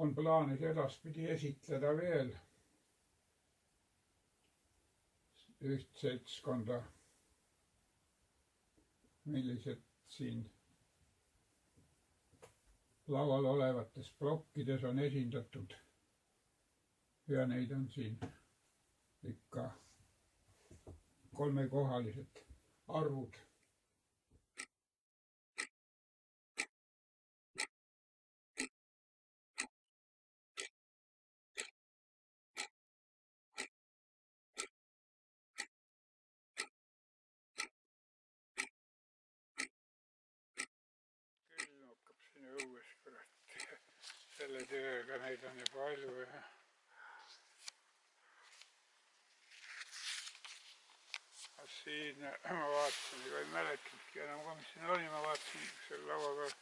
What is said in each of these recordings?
on plaanis edaspidi esitleda veel üht seltskonda, millised siin laual olevates plokkides on esindatud. Ja neid on siin ikka kolmekohalised arvud. Õues, kurat. Selle tööga neid on ju palju. Siin ma vaatasin, ei mäletanudki enam, mis siin oli, ma vaatasin selle laua peal,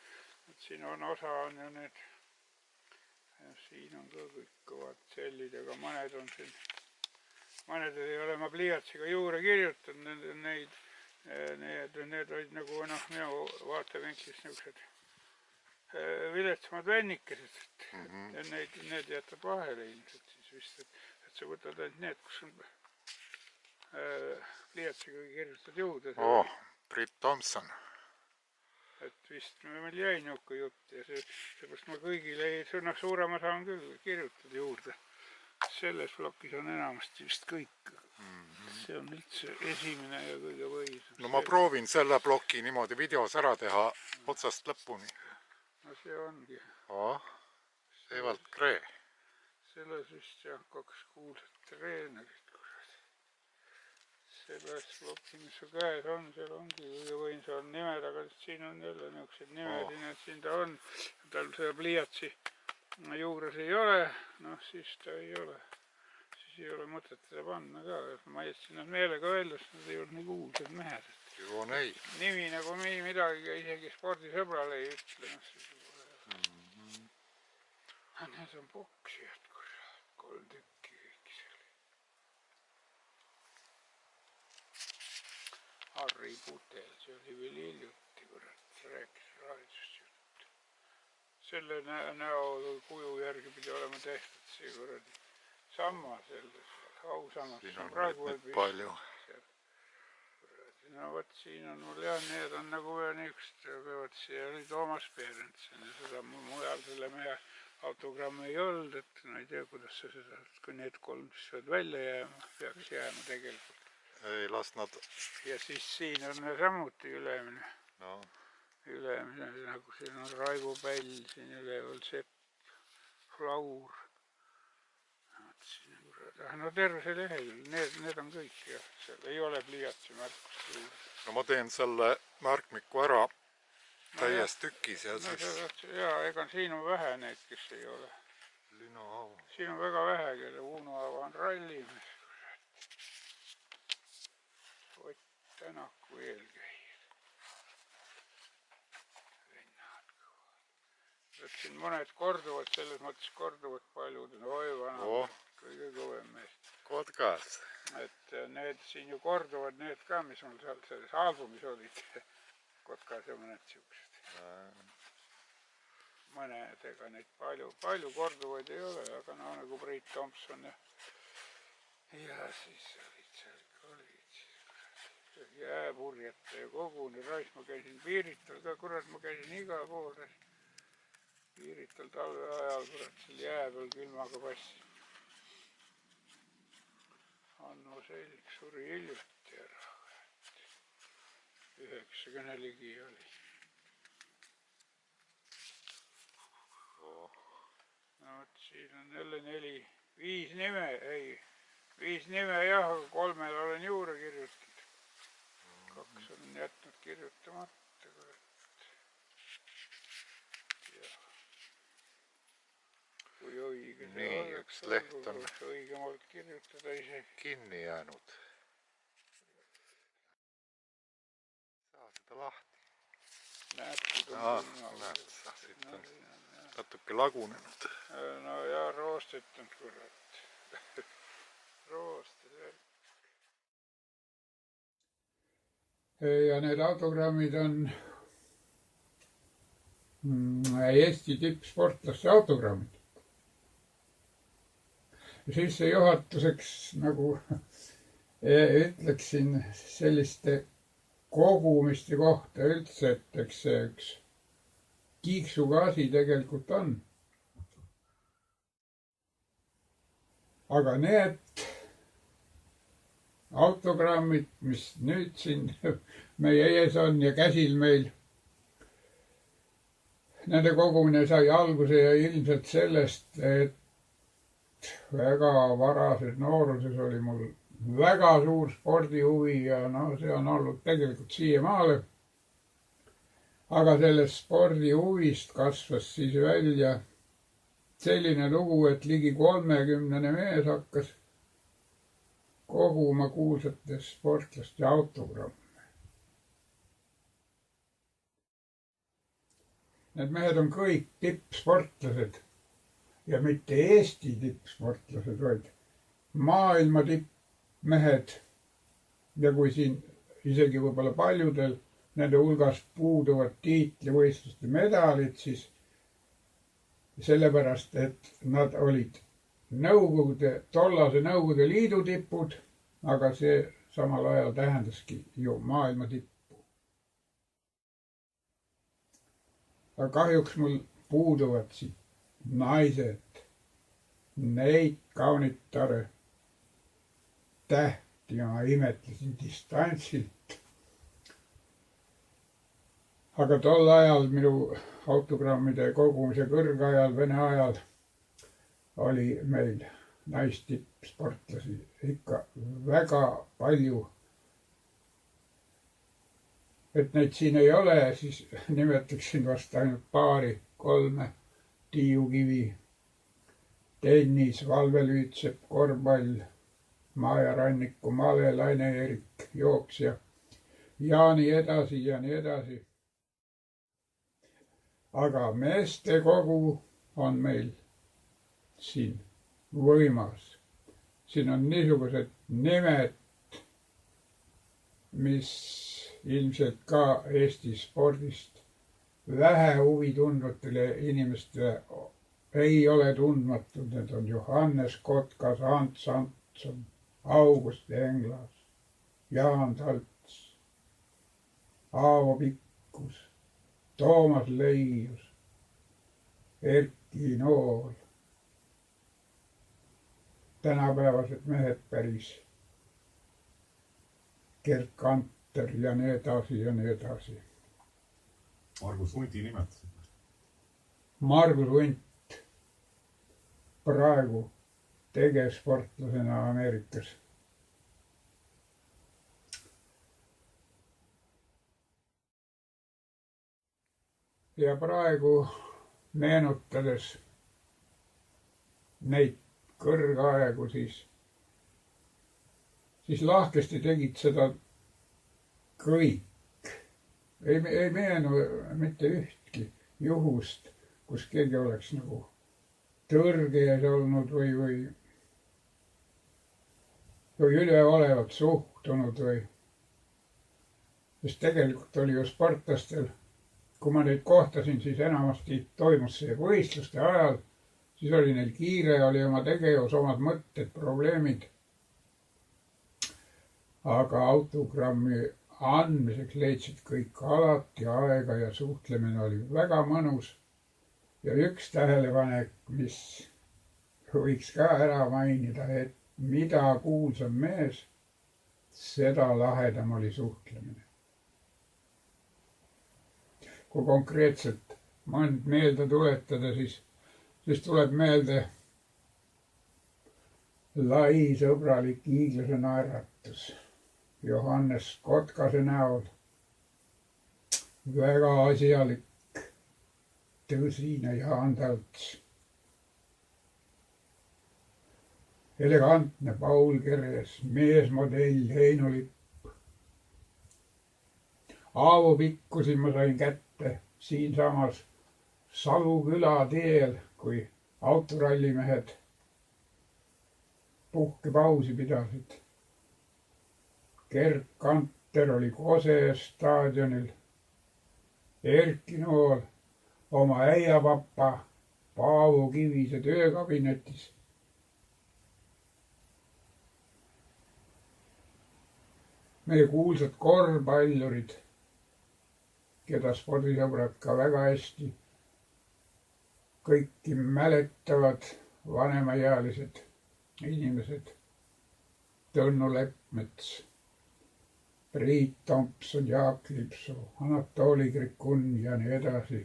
et siin on osa on ju need, siin on ka kõik kõvad sellid, aga mõned on siin, mõned ei ole ma pliiatsiga juurde kirjutanud, need olid nagu minu vaatevinklist niisugused viletsamad vännikesed, ja need jätad vahele ilmselt siis vist, et sa võtad ainult need, kus on pliiatsiga kirjutad juurde. Britt Thompson. Et vist meil jäi niuke jutt ja seepärast ma kõigile suurema saan küll kirjutada juurde. Selles plokis on enamasti vist kõik. See on üldse esimene ja kõige võisem. No ma proovin selle ploki niimoodi videos ära teha otsast lõpuni. No see ongi. Evald Kree. Selles vist jah, 2 kuulsat treenerit, kurat. Selles ploki, mis su käes on, seal ongi kõige võimsam nimed, aga siin on jälle niisugused nimed, et siin ta on. Tal seda pliiatsi juures ei ole, noh siis ta ei ole. Siis ei ole mõtet teda panna ka. Ma jätsin nad meelega välja, sest nad ei olnud nii kuulsad mehed. Joo, nei. Nimi nagu midagi isegi spordisõbrale ei ütle. Need on poksijad, kurat, 3 tükki kõik seal. Harri Putel, see oli veel hiljuti, kurat, rääkis raadiost juttu. Selle näo kuju järgi pidi olema tehtud see kuradi samma selles, ausammas. Siin on nüüd palju. No võt, siin on mul jah, need on nagu niisugust, peavad siia oli Toomas Perentsen ja seda mujal selle mehe autogrammi ei olnud, et ma ei tea, kuidas sa seda, kui need 3 saad välja jääma, peaks jääma tegelikult. Ei las nad. Ja siis siin on samuti ülemine. No. Ülemine, nagu siin on Raivo Päll, siin üleval Sepp, Flaur. No terve see lehekülg, need on kõik jah, seal ei ole pliiatsi märkust. No ma teen selle märkmiku ära täies tükis ja siis. Jaa, ega siin on vähe neid, kes ei ole. Lino Aavo. Siin on väga vähe, kelle Uno Aavo on rallimees. Ott Tänaku eelkäijad. Vennad kõvad. Siin mõned korduvad, selles mõttes korduvad paljud. Oi vana, kõige kõvem mees. Kotkas. Et need siin ju korduvad, need ka, mis mul seal selles albumis olid. Kotkas ja mõned siuksed. Mõnedega neid palju korduvaid ei ole, aga nagu Britt Thompson ja siis olid seal jääpurjete ja koguni raisk, ma käisin Piirital ka, kurat, ma käisin igal pool Piirital talve ajal, kurat, seal jää peal külmaga passi. Anno Selg suri hiljuti ära, 90 ligi oli. No võt, siin on jälle 5 nime, ei, 5 nime jah, aga 3 olen juurde kirjutatud. 2 on jätnud kirjutamata, kurat. Kui õige see nii, oleks, üks leht on õigemalt kirjutada isegi. Kinni jäänud. Saa seda lahti. Näed, siit on natuke lagunenud. No ja roostetanud, kurat. Roosted. Ja need autogrammid on Eesti tippsportlaste autogrammid. sissejuhatuseks nagu ütleksin selliste kogumiste kohta üldse, et eks see üks kiiksuga asi tegelikult on. Aga need autogrammid, mis nüüd siin meie ees on ja käsil meil, nende kogumine sai alguse ja ilmselt sellest, et väga varases nooruses oli mul väga suur spordihuvi ja no see on olnud tegelikult siiamaale. Aga sellest spordihuvist kasvas siis välja selline lugu, et ligi 30 mees hakkas koguma kuulsate sportlaste autogramme. Need mehed on kõik tippsportlased ja mitte Eesti tippsportlased, vaid maailma tippmehed. Ja kui siin isegi võib-olla paljudel nende hulgas puuduvad tiitlivõistluste medalid, siis sellepärast, et nad olid tollase Nõukogude Liidu tipud, aga see samal ajal tähendaski ju maailma tippu. Aga kahjuks mul puuduvad siit naised, neid kaunitare tähti ma imetlesin distantsilt. Aga tol ajal minu autogrammide kogumise kõrgajal, Vene ajal, oli meil naistippsportlasi ikka väga palju. Et neid siin ei ole, siis nimetaksin vast ainult paari, 3: Tiiu Kivi, tennis, Valve Lüütsepp, korvpall, Maja Ranniku, Male, Laine-Erik, jooksja ja nii edasi ja nii edasi. Aga meeste kogu on meil siin võimas. Siin on niisugused nimed, mis ilmselt ka Eesti spordist vähe huvi tundvatele inimestele ei ole tundmatud. Need on Johannes Kotkas, Ants Antson, August Englas, Jaan Talts, Aavo Pikkus, Toomas Leius, Erki Nool. Tänapäevased mehed päris, Gerd Kanter ja nii edasi ja nii edasi. Margus Hunti nimetasid. Margus Hunt praegu tegevsportlasena Ameerikas. Ja praegu meenutades neid kõrgaegu, siis lahkesti tegid seda kõik. Ei meenu mitte ühtki juhust, kus keegi oleks nagu tõrge ees olnud või üleolevalt suhtunud või. Sest tegelikult oli ju sportlastel, kui ma neid kohtasin, siis enamasti toimus see võistluste ajal, siis oli neil kiire, oli oma tegevus, omad mõtted, probleemid. Aga autogrammi andmiseks leidsid kõik alati aega ja suhtlemine oli väga mõnus. Ja üks tähelepanek, mis võiks ka ära mainida, et mida kuulsam mees, seda lahedam oli suhtlemine. Kui konkreetselt mõnd meelde tuletada, siis tuleb meelde lai sõbralik hiiglase naeratus Johannes Kotkase näol. Väga asjalik, tõsine Jaan Talts. Elegantne Paul Keres, meesmodell Heino Lipp. Aavo Pikkusi ma sain kätte siinsamas Salu küla teel, kui autorallimehed puhkepausi pidasid. Gerd Kanter oli Kose staadionil. Erki Nool oma äiapapa Paavo Kivise töökabinetis. meie kuulsad korvpallurid, keda spordisõbrad ka väga hästi kõiki mäletavad, vanemaealised inimesed. Tõnnu Leppmets, Priit Tompson, Jaak Lipsoo, Anatoli Krikun ja nii edasi.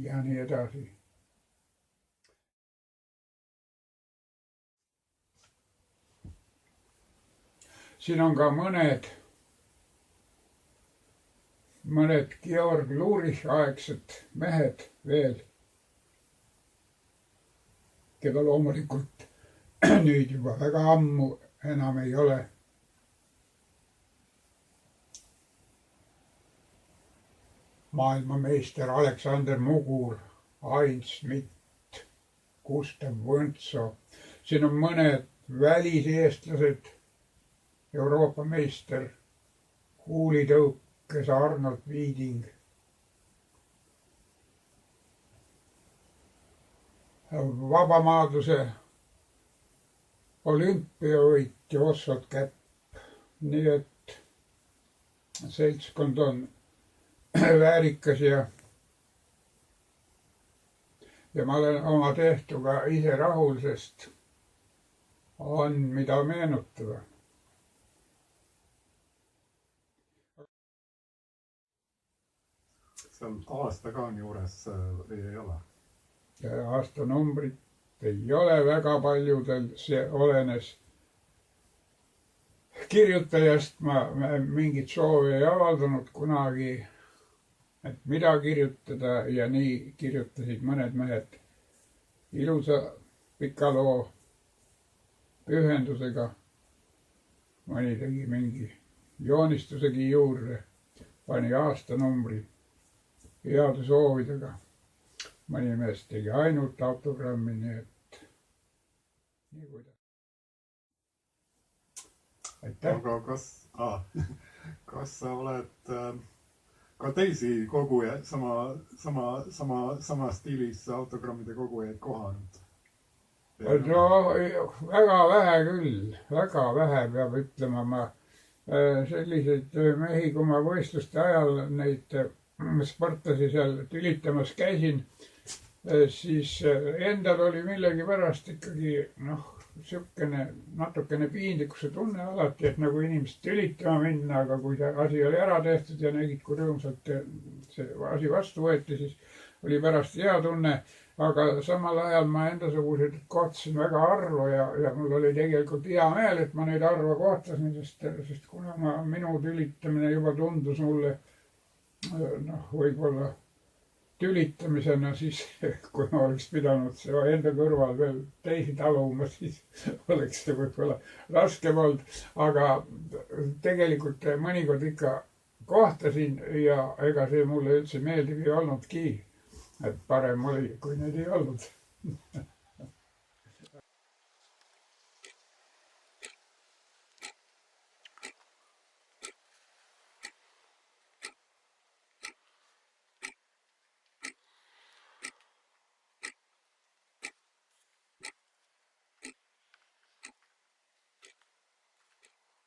Ja nii edasi. Siin on ka mõned Georg Lurich aegsed mehed veel, keda loomulikult nüüd juba väga ammu enam ei ole. Maailmameister Aleksander Mugur, Ain Schmidt, Gustav Võntso. Siin on mõned väliseestlased, Euroopa meister, kuulitõukes Arnold Viiding, vabamaadluse olümpiavõitja Oswald Käpp. Nii et seltskond on väärikas ja ma olen oma tehtuga ise rahul, sest on mida meenutada. Seal aasta ka on juures või ei ole? Aastanumbrit ei ole väga paljudel, see olenes kirjutajast. Ma mingit soovi ei avaldanud kunagi, et mida kirjutada, ja nii kirjutasid mõned mehed ilusa pika loo pühendusega. Mõni tegi mingi joonistusegi juurde, pani aastanumbri heade soovidega. Mõni mees tegi ainult autogrammi, nii et nii kuidas. Aitäh! Aga kas sa oled ka teisi kogujaid, sama stiilis autogrammide kogujaid kohanud? No väga vähe küll, väga vähe peab ütlema. Ma selliseid mehi, kui ma võistluste ajal neid sportlasi seal tülitamas käisin, siis endal oli millegipärast ikkagi siukene natukene piinlikkuse tunne alati, et nagu inimesed tülitama minna, aga kui see asi oli ära tehtud ja nägid, kui rõõmsalt see asi vastu võeti, siis oli pärast hea tunne. Aga samal ajal ma endasuguseid kohtasin väga harva ja mul oli tegelikult hea meel, et ma neid harva kohtasin, sest kuna minu tülitamine juba tundus mulle võib-olla tülitamisena, siis kui ma oleks pidanud enda kõrval veel teisi taluma, siis oleks see võib-olla raskem olnud. Aga tegelikult mõnikord ikka kohtasin ja ega see mulle üldse meeldiv ei olnudki. Et parem oli, kui neid ei olnud.